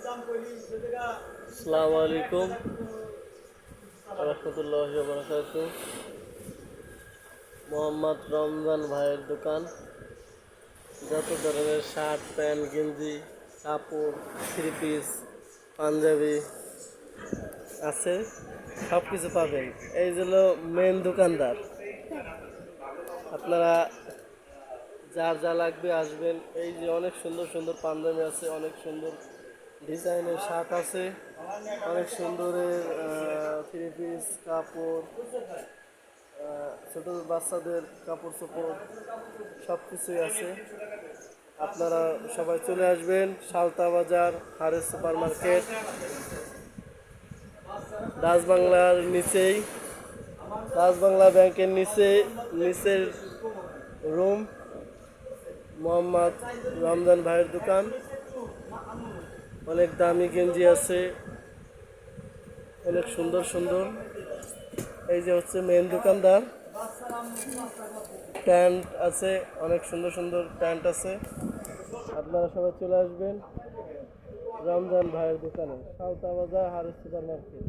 আসসালামু আলাইকুম রহমতুল্লাহি ওয়া বারাকাতুহু। মোহাম্মদ রমজান ভাইয়ের দোকান। যত ধরনের শার্ট, প্যান্ট, গেঞ্জি, কাপড়, থ্রি পিস, পাঞ্জাবি আছে, সব কিছু পাবেন। এই হলো মেন দোকানদার। আপনারা যার যা লাগবে আসবেন। এই যে অনেক সুন্দর সুন্দর পাঞ্জাবি আছে, অনেক সুন্দর ডিজাইনের শার্ট আছে, অনেক সুন্দরের থ্রি পিস, কাপড়, ছোট বাচ্চাদের কাপড় চোপড় সব কিছুই আছে। আপনারা সবাই চলে আসবেন। সালতা বাজার, হারেস সুপার মার্কেট, রাজবাংলার নিচেই, রাজবাংলা ব্যাংকের নিচের রুম। মোহাম্মদ রমজান ভাইয়ের দোকান। অনেক দামি গেঞ্জি আছে, অনেক সুন্দর সুন্দর। এই যে হচ্ছে মেন দোকানদার। প্যান্ট আছে, অনেক সুন্দর সুন্দর প্যান্ট আছে। আপনারা সবাই চলে আসবেন রমজান ভাইয়ের দোকানে, সালতা বাজার, হারেস সুপার মার্কেট।